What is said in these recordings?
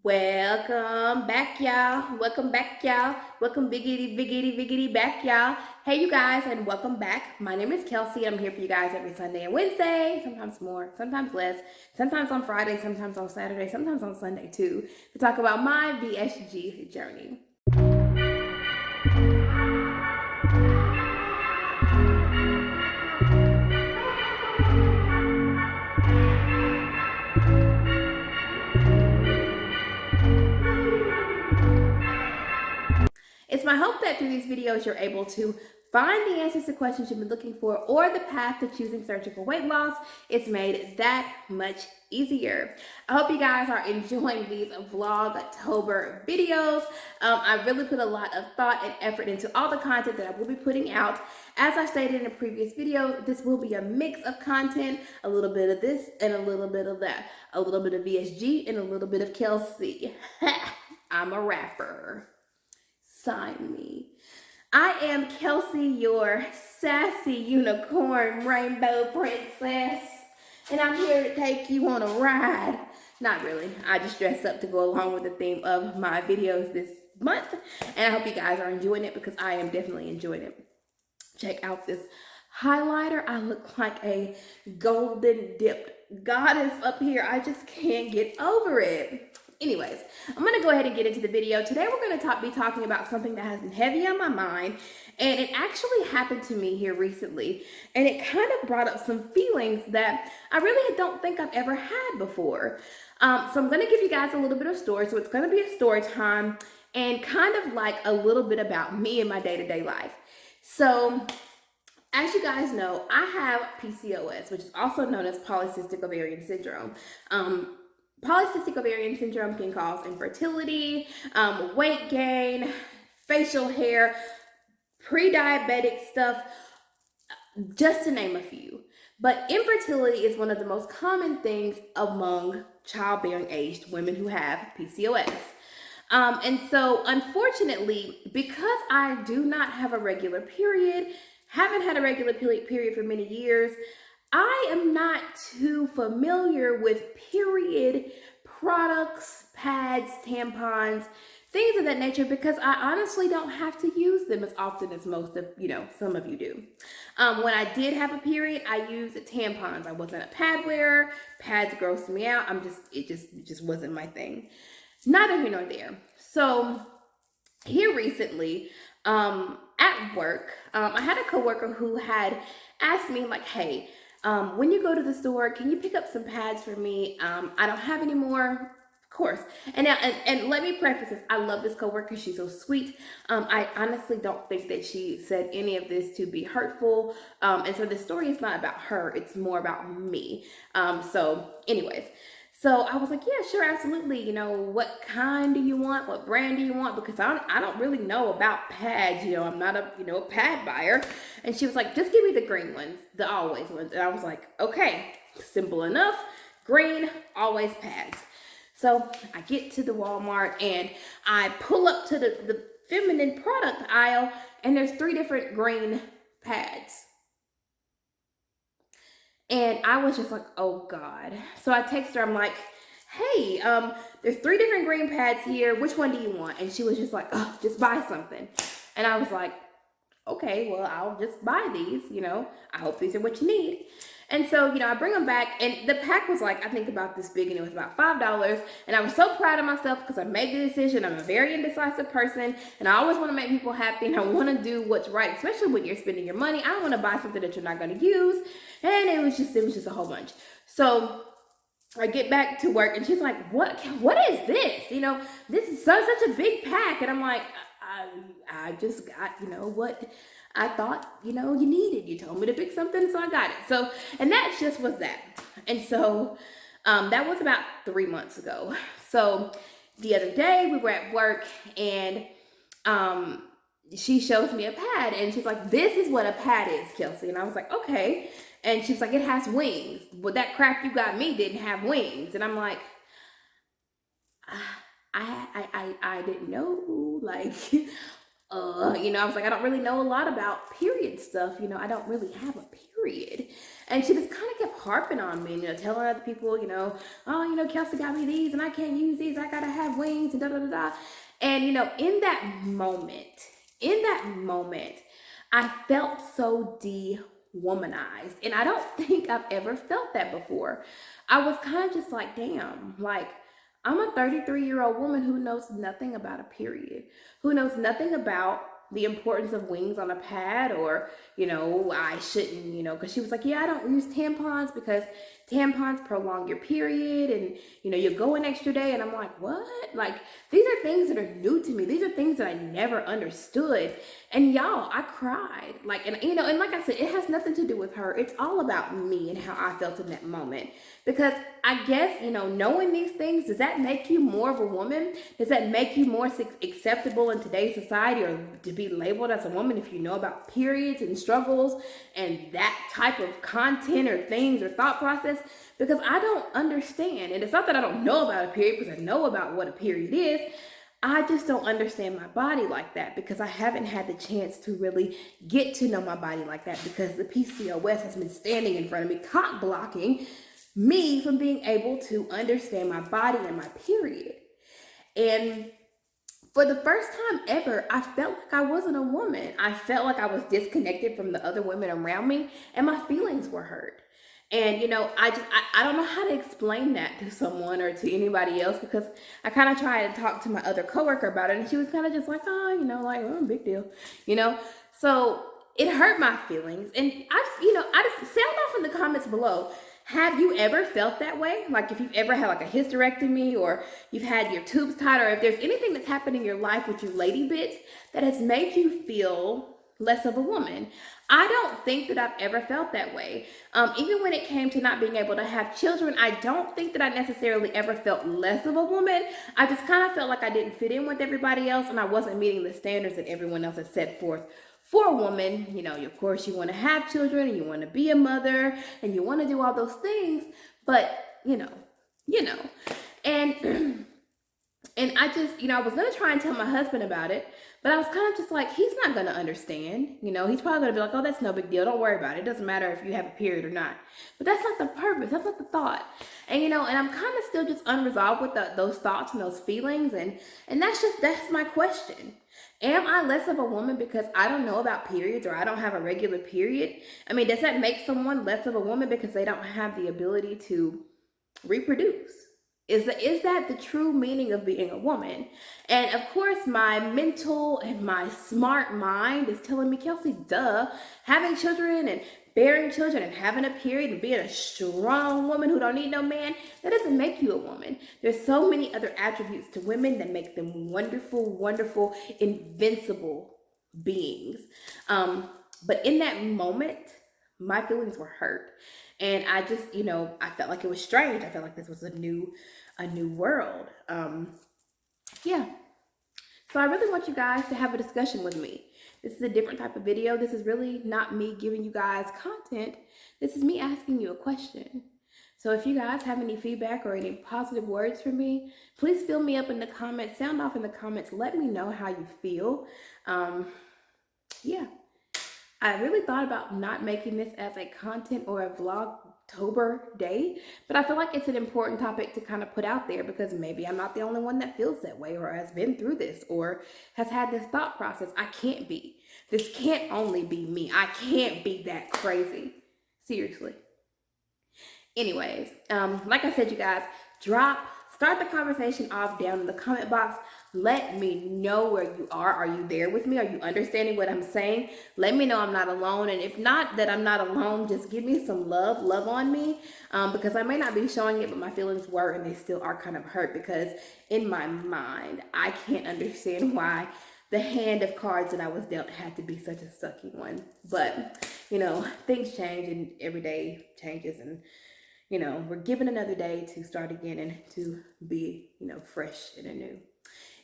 Welcome back, y'all. Welcome back, y'all. Welcome biggity back, y'all. Hey, you guys, and welcome back. My name is Kelsi. I'm here for you guys every Sunday and Wednesday, sometimes more, sometimes less, sometimes on Friday, sometimes on Saturday, sometimes on Sunday too, to talk about my VSG journey. It's my hope that through these videos you're able to find the answers to questions you've been looking for, or the path to choosing surgical weight loss. It's made that much easier. I hope you guys are enjoying these Vlogtober videos. I really put a lot of thought and effort into all the content that I will be putting out. As I stated in a previous video, this will be a mix of content, a little bit of this and a little bit of that, a little bit of VSG and a little bit of Kelsi. I'm a rapper. Sign me. I am Kelsi, your sassy unicorn rainbow princess, and I'm here to take you on a ride. Not really. I just dressed up to go along with the theme of my videos this month, and I hope you guys are enjoying it because I am definitely enjoying it. Check out this highlighter. I look like a golden dipped goddess up here. I just can't get over it. Anyways, I'm going to go ahead and get into the video. Today we're going to be talking about something that has been heavy on my mind, and it actually happened to me here recently, and it kind of brought up some feelings that I really don't think I've ever had before. So I'm going to give you guys a little bit of story. So it's going to be a story time and kind of like a little bit about me and my day-to-day life. So as you guys know, I have PCOS, which is also known as polycystic ovarian syndrome. Polycystic ovarian syndrome can cause infertility, weight gain, facial hair, pre-diabetic stuff, just to name a few. But infertility is one of the most common things among childbearing aged women who have PCOS. And so unfortunately, because I do not have a regular period, haven't had a regular period for many years, I am not too familiar with period products, pads, tampons, things of that nature, because I honestly don't have to use them as often as most of, some of you do. When I did have a period, I used tampons. I wasn't a pad wearer. Pads grossed me out. It just wasn't my thing. Neither here nor there. So here recently, at work, I had a coworker who had asked me like, hey, when you go to the store, can you pick up some pads for me? I don't have any more, of course. And let me preface this. I love this coworker. She's so sweet. I honestly don't think that she said any of this to be hurtful. And so the story is not about her. It's more about me. So anyways. So I was like, yeah, sure, absolutely. What kind do you want? What brand do you want? Because I don't really know about pads. I'm not a pad buyer. And she was like, just give me the green ones, the always ones. And I was like, okay, simple enough. Green, always pads. So I get to the Walmart and I pull up to the feminine product aisle, and there's 3 different green pads. And I was just like, oh God. So I text her, I'm like, hey, there's 3 different green pads here. Which one do you want? And she was just like, oh, just buy something. And I was like, okay, well, I'll just buy these, I hope these are what you need. And so, I bring them back, and the pack was like, I think about this big, and it was about $5. And I was so proud of myself because I made the decision. I'm a very indecisive person, and I always want to make people happy, and I want to do what's right, especially when you're spending your money. I don't want to buy something that you're not going to use. And it was just a whole bunch. So I get back to work, and she's like, what is this? This is such a big pack. And I'm like, I just got, what I thought, you needed. You told me to pick something, so I got it. So, and that just was that. And so that was about 3 months ago. So the other day we were at work, and she shows me a pad, and she's like, this is what a pad is, Kelsi. And I was like, okay. And she was like, it has wings. But that crap you got me didn't have wings. And I'm like, I didn't know, like, I was like, I don't really know a lot about period stuff. I don't really have a period. And she just kind of kept harping on me, telling other people, oh, Kelsi got me these and I can't use these. I gotta have wings and da da da da. And in that moment, I felt so de-womanized. And I don't think I've ever felt that before. I was kind of just like, damn, like, I'm a 33-year-old woman who knows nothing about a period, who knows nothing about the importance of wings on a pad, or, I shouldn't, because she was like, yeah, I don't use tampons because tampons prolong your period and, you go an extra day. And I'm like, what? Like, these are things that are new to me. These are things that I never understood. And y'all, I cried. Like, and like I said, it has nothing to do with her. It's all about me and how I felt in that moment. Because I guess, knowing these things, does that make you more of a woman? Does that make you more acceptable in today's society, or to be labeled as a woman if you know about periods and struggles and that type of content or things or thought process? Because I don't understand. And it's not that I don't know about a period, because I know about what a period is. I just don't understand my body like that, because I haven't had the chance to really get to know my body like that, because the PCOS has been standing in front of me, cock blocking me from being able to understand my body and my period. And for the first time ever, I felt like I wasn't a woman. I felt like I was disconnected from the other women around me, and my feelings were hurt. And, I don't know how to explain that to someone or to anybody else, because I kind of tried to talk to my other coworker about it, and she was kind of just like, oh, big deal, So it hurt my feelings. And I just sound off in the comments below. Have you ever felt that way? Like, if you've ever had like a hysterectomy, or you've had your tubes tied, or if there's anything that's happened in your life with you lady bits that has made you feel less of a woman. I don't think that I've ever felt that way. Even when it came to not being able to have children, I don't think that I necessarily ever felt less of a woman. I just kind of felt like I didn't fit in with everybody else, and I wasn't meeting the standards that everyone else had set forth for a woman. Of course, you want to have children, and you want to be a mother, and you want to do all those things, but and and I just, I was going to try and tell my husband about it, but I was kind of just like, he's not going to understand. He's probably going to be like, oh, that's no big deal. Don't worry about it. It doesn't matter if you have a period or not. But that's not the purpose. That's not the thought. And, and I'm kind of still just unresolved with those thoughts and those feelings. And that's my question. Am I less of a woman because I don't know about periods, or I don't have a regular period? I mean, does that make someone less of a woman because they don't have the ability to reproduce? Is that the true meaning of being a woman? And of course, my mental and my smart mind is telling me, Kelsi, duh, having children and bearing children and having a period and being a strong woman who don't need no man, that doesn't make you a woman. There's so many other attributes to women that make them wonderful, wonderful, invincible beings. But in that moment, my feelings were hurt. And I just, I felt like it was strange. I felt like this was a new world. Yeah. So I really want you guys to have a discussion with me. This is a different type of video. This is really not me giving you guys content. This is me asking you a question. So if you guys have any feedback or any positive words for me, please fill me up in the comments. Sound off in the comments. Let me know how you feel. Yeah. I really thought about not making this as a content or a Vlogtober day, but I feel like it's an important topic to kind of put out there, because maybe I'm not the only one that feels that way, or has been through this, or has had this thought process. I can't be. This can't only be me. I can't be that crazy. Seriously. Anyways, like I said, you guys, start the conversation off down in the comment box. Let me know where you are. Are you there with me? Are you understanding what I'm saying? Let me know I'm not alone. And if not that I'm not alone, just give me some love on me, because I may not be showing it, but my feelings were, and they still are kind of hurt, because in my mind, I can't understand why the hand of cards that I was dealt had to be such a sucky one. But, things change, and every day changes, and we're given another day to start again and to be, fresh and anew.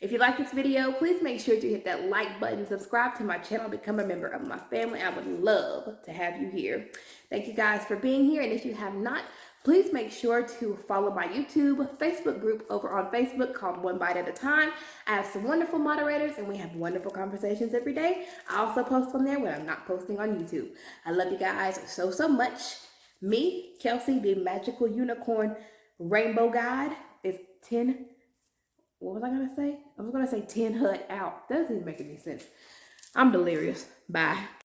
If you like this video, please make sure to hit that like button, subscribe to my channel, become a member of my family. I would love to have you here. Thank you guys for being here. And if you have not, please make sure to follow my YouTube, Facebook group over on Facebook called One Bite at a Time. I have some wonderful moderators, and we have wonderful conversations every day. I also post on there when I'm not posting on YouTube. I love you guys so much. Me, Kelsi, the magical unicorn rainbow guide, is 10. What was I gonna say? I was gonna say 10 hut out. That doesn't even make any sense. I'm delirious. Bye.